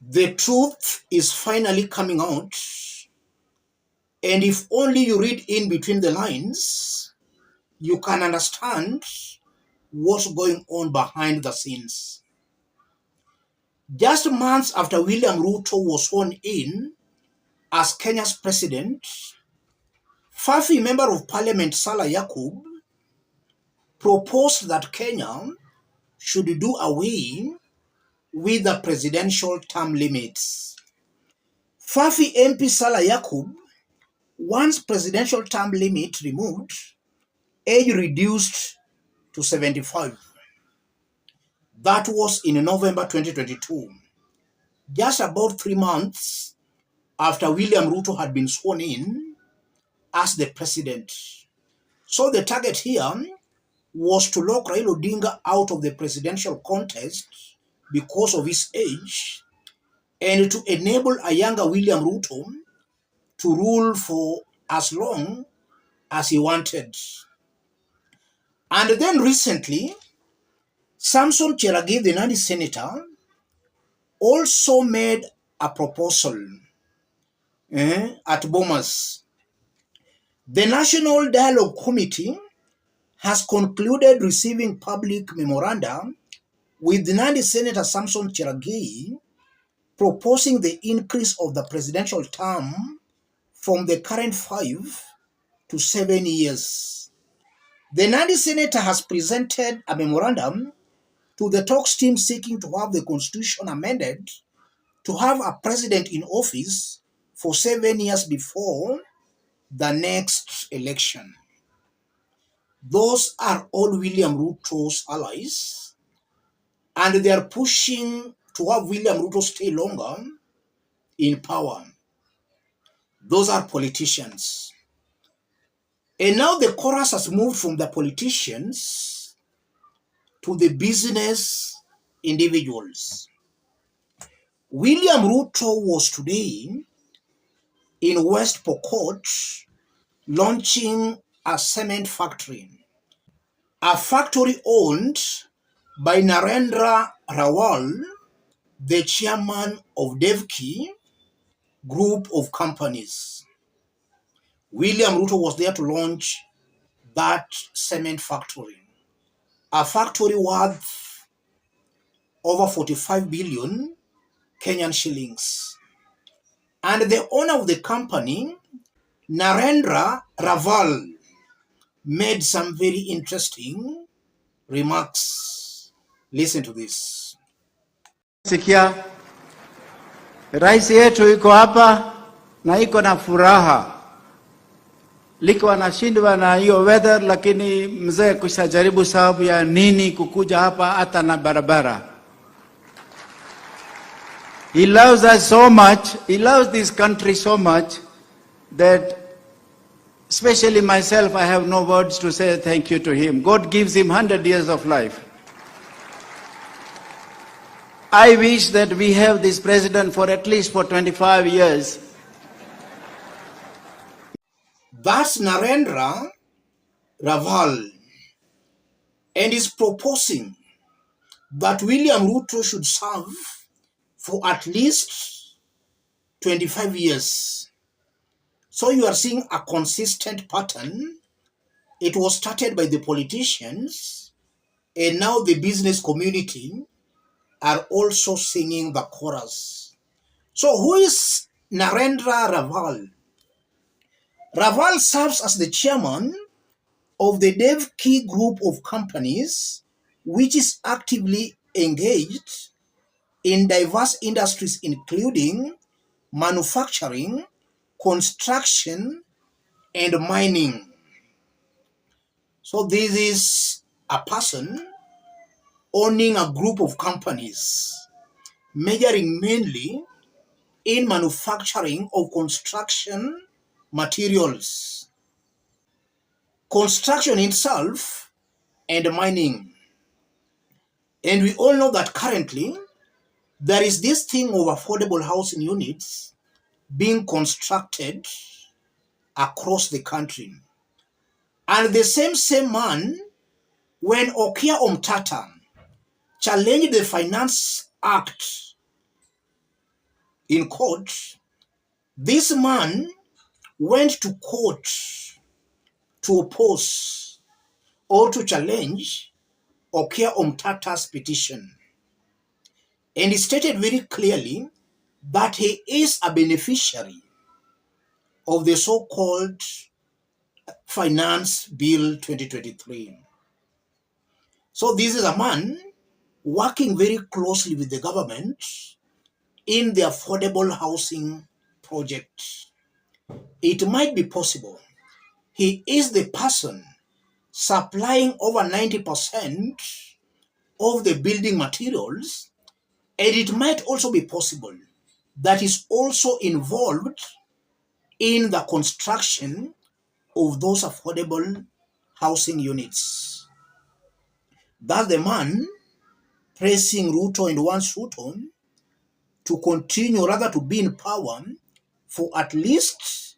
The truth is finally coming out, and if only you read in between the lines, you can understand what's going on behind the scenes. Just months after William Ruto was sworn in as Kenya's president, Fafi Member of Parliament Salah Yakub proposed that Kenya should do away with the presidential term limits. Fafi MP Salah Yakub wants presidential term limit removed, age reduced to 75. That was in November 2022, just about 3 months after William Ruto had been sworn in as the president. So the target here was to lock Raila Odinga out of the presidential contest because of his age, and to enable a younger William Ruto to rule for as long as he wanted. And then recently, Samson Cheragei, the Nandi senator, also made a proposal at BOMAS. The National Dialogue Committee has concluded receiving public memoranda with the Nandi Senator Samson Cheragei proposing the increase of the presidential term from the current 5 to 7 years. The Nandi Senator has presented a memorandum to the talks team seeking to have the constitution amended to have a president in office for 7 years before the next election. Those are all William Ruto's allies, and they are pushing to have William Ruto stay longer in power. Those are politicians. And now the chorus has moved from the politicians to the business individuals. William Ruto was today in West Pokot launching a cement factory, a factory owned by Narendra Raval, the chairman of DEVKI group of companies. William Ruto was there to launch that cement factory, a factory worth over 45 billion Kenyan shillings. And the owner of the company, Narendra Raval, made some very interesting remarks. Listen to this. Sikia, rais yetu iko hapa na iko na furaha, liko anashindwa na hiyo weather, lakini mzee kushajaribu sababu ya nini kukuja hapa hata na barabara. He loves us so much, he loves this country so much that especially myself, I have no words to say thank you to him. God gives him 100 years of life. I wish that we have this president for at least for 25 years. That's Narendra Raval, and is proposing that William Ruto should serve for at least 25 years. So you are seeing a consistent pattern. It was started by the politicians, and now the business community are also singing the chorus. So who is Narendra Raval? Raval serves as the chairman of the DEVKI group of companies, which is actively engaged in diverse industries including manufacturing, construction, and mining. So this is a person owning a group of companies, majoring mainly in manufacturing of construction materials, construction itself, and mining. And we all know that currently there is this thing of affordable housing units being constructed across the country. And the same man, when Okia Omtata challenged the Finance Act in court, this man went to court to oppose or to challenge Okia Omtata's petition. And he stated very clearly that he is a beneficiary of the so-called Finance Bill 2023. So this is a man working very closely with the government in the affordable housing project. It might be possible he is the person supplying over 90% of the building materials, and it might also be possible that is also involved in the construction of those affordable housing units. That's the man pressing Ruto and wants Ruto to continue, rather to be in power for at least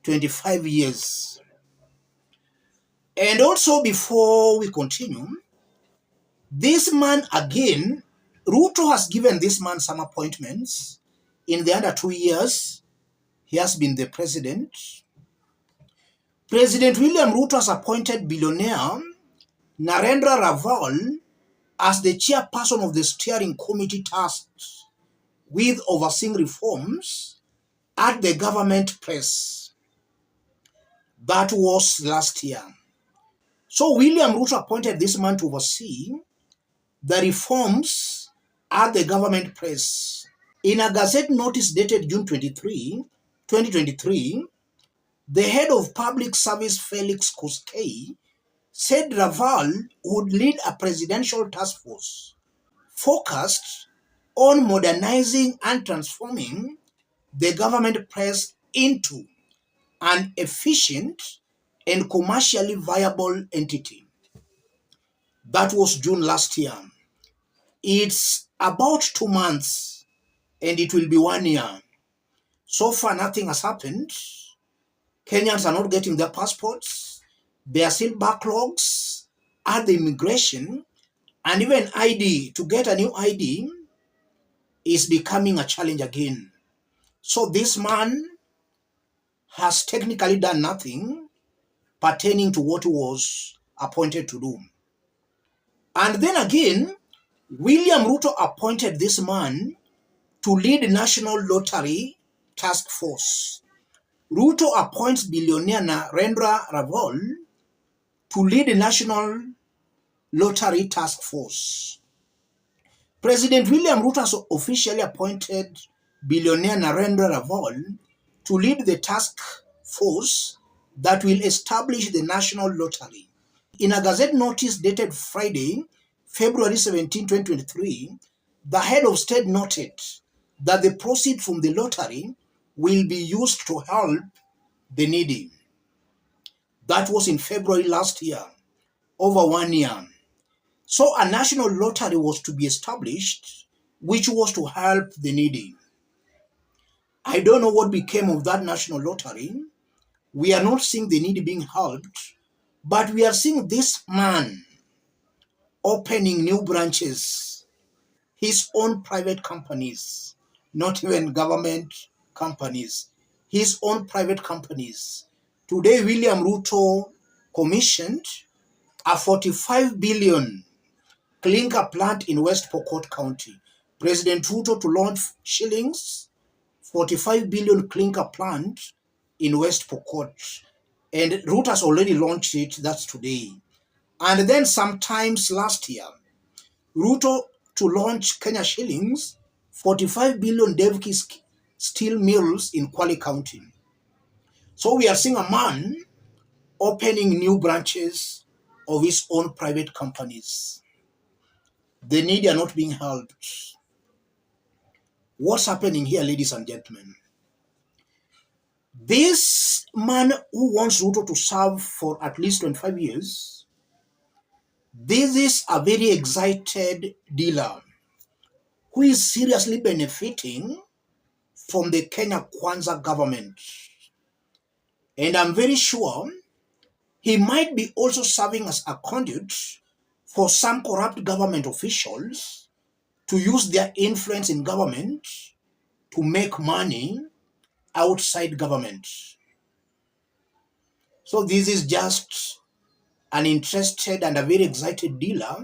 25 years. And also, before we continue, this man again, Ruto has given this man some appointments. In the under 2 years, he has been the president. President William Ruto has appointed billionaire Narendra Raval as the chairperson of the steering committee tasked with overseeing reforms at the government press. That was last year. So William Ruto appointed this man to oversee the reforms at the government press. In a Gazette notice dated June 23, 2023, the head of public service Felix Koskei said Raval would lead a presidential task force focused on modernizing and transforming the government press into an efficient and commercially viable entity. That was June last year. It's about 2 months and it will be 1 year. So far, nothing has happened. Kenyans are not getting their passports. There are still backlogs at the immigration, and even ID, to get a new ID is becoming a challenge again. So this man has technically done nothing pertaining to what he was appointed to do. And then again, William Ruto appointed this man to lead the National Lottery Task Force. Ruto appoints billionaire Narendra Raval to lead the National Lottery Task Force. President William Ruto has officially appointed billionaire Narendra Raval to lead the task force that will establish the National Lottery. In a Gazette notice dated Friday, February 17, 2023, the head of state noted that the proceeds from the lottery will be used to help the needy. That was in February last year, over 1 year. So a national lottery was to be established, which was to help the needy. I don't know what became of that national lottery. We are not seeing the needy being helped, but we are seeing this man opening new branches, his own private companies, not even government companies, his own private companies. Today, William Ruto commissioned a 45 billion clinker plant in West Pokot County. President Ruto to launch shillings 45 billion clinker plant in West Pokot. And Ruto has already launched it, that's today. And then sometimes last year, Ruto to launch Kenya shillings 45 billion DEVKI steel mills in Kwale County. So we are seeing a man opening new branches of his own private companies. The needy are not being helped. What's happening here, ladies and gentlemen? This man who wants Ruto to serve for at least 25 years, this is a very excited dealer who is seriously benefiting from the Kenya Kwanza government. And I'm very sure he might be also serving as a conduit for some corrupt government officials to use their influence in government to make money outside government. So this is just an interested and a very excited dealer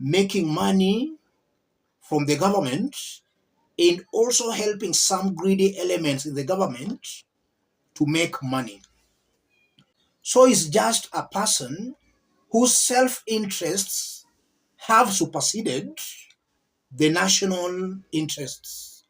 making money from the government and also helping some greedy elements in the government to make money. So it's just a person whose self-interests have superseded the national interests.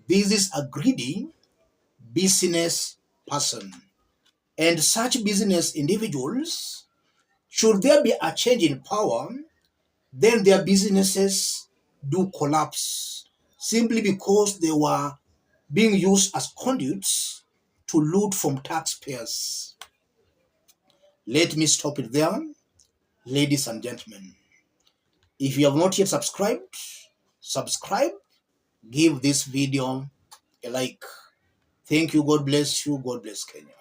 This is a greedy business person. And such business individuals, should there be a change in power, then their businesses do collapse simply because they were being used as conduits to loot from taxpayers. Let me stop it there, ladies and gentlemen. If you have not yet subscribed, subscribe, give this video a like. Thank you. God bless you. God bless Kenya.